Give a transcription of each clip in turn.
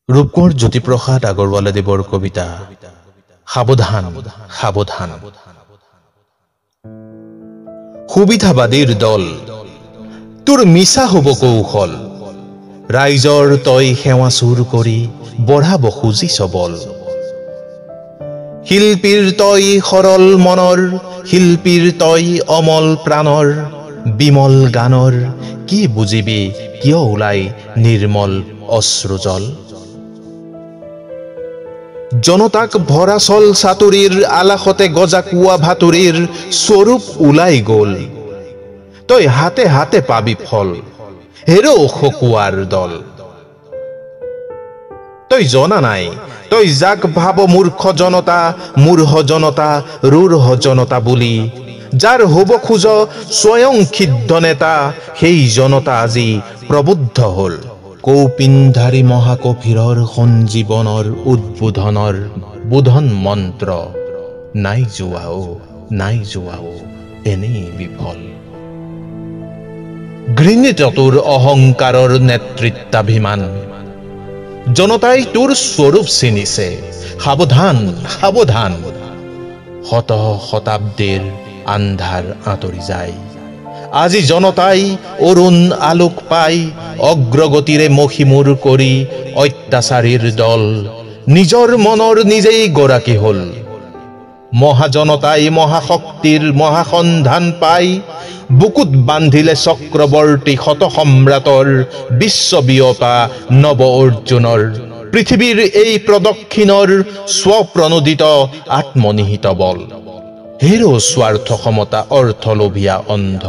ৰূপকোঁৱৰ জ্যোতিপ্ৰসাদ আগৰৱালাদেৱৰ কবিতা সাৱধান সাৱধান। সুবিধাবাদীৰ দল তোৰ মিছা হ'ব কৌশল, ৰাইজৰ তই সেৱা চুৰ কৰি বঢ়াব খুজিছ বল। শিল্পীৰ তই সৰল মনৰ, শিল্পীৰ তই অমল প্ৰাণৰ, বিমল গানৰ কি বুজিবি কিয় ওলাই নিৰ্মল অশ্ৰুজল। জনতাক ভৰাচল চাতুৰীৰ আলাসতে গজা কুৱা ভাতুৰীৰ স্বৰূপ ওলাই গ'ল, তই হাতে হাতে পাবি ফল হেৰ খকুৱাৰ দল। তই জনা নাই তই যাক ভাব মূৰ্খ জনতা, মূৰ্খ জনতা, ৰুঢ় জনতা বুলি, যাৰ হ'ব খোজ স্বয়ং সিদ্ধ নেতা, সেই জনতা আজি প্ৰবুদ্ধ হ'ল। কৌপিনধাৰী মহাকফিৰৰ সঞ্জীৱনৰ উদ্বোধনৰ বোধন মন্ত্ৰ নাই যোৱাও এনেই বিফল। ঘৃণিত তোৰ অহংকাৰৰ নেতৃত্বাভিমান, জনতাই তোৰ স্বৰূপ চিনিছে সাৱধান সাৱধান। শত শতাব্দীৰ আন্ধাৰ আঁতৰি যায়, আজি জনতাই অৰুণ আলোক পাই অগ্ৰগতিৰে মষিমূৰ কৰি অত্যাচাৰীৰ দল নিজৰ মনৰ নিজেই গৰাকী হ'ল। মহাজনতাই মহাশক্তিৰ মহাসন্ধান পাই বুকুত বান্ধিলে চক্ৰৱৰ্তী শত সম্ৰাটৰ বিশ্ববিয়পা নৱ অৰ্জুনৰ, পৃথিৱীৰ এই প্ৰদক্ষিণৰ স্বপ্ৰণোদিত আত্মনিহিত বল। হেৰ স্বাৰ্থ সমতা অৰ্থলোভীয়া অন্ধ,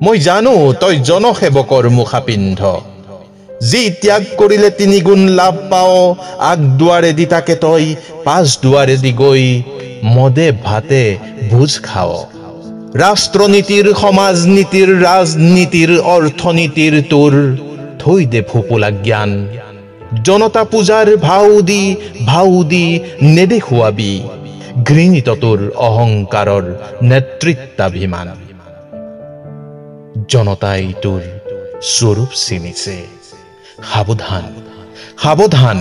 মই জানো তই জনসেৱকৰ মুখাপিন্ধ। যি ত্যাগ কৰিলে তিনিগুণ লাভ পাৱ, আগ দুৱাৰেদি তাকে তই পাঁচ দুৱাৰেদি গৈ মদে ভাতে ভোজ খাৱ। ৰাষ্ট্ৰনীতিৰ সমাজনীতিৰ ৰাজনীতিৰ অৰ্থনীতিৰ তোৰ থৈ দে ফোপোলা জ্ঞান, জনতা পূজাৰ ভাও দি নেদেখুৱাবি ঘৃণিত তোৰ অহংকাৰৰ নেতৃত্বাভিমান। জনতাই তোৰ স্বৰূপ চিনিছে সাৱধান সাৱধান।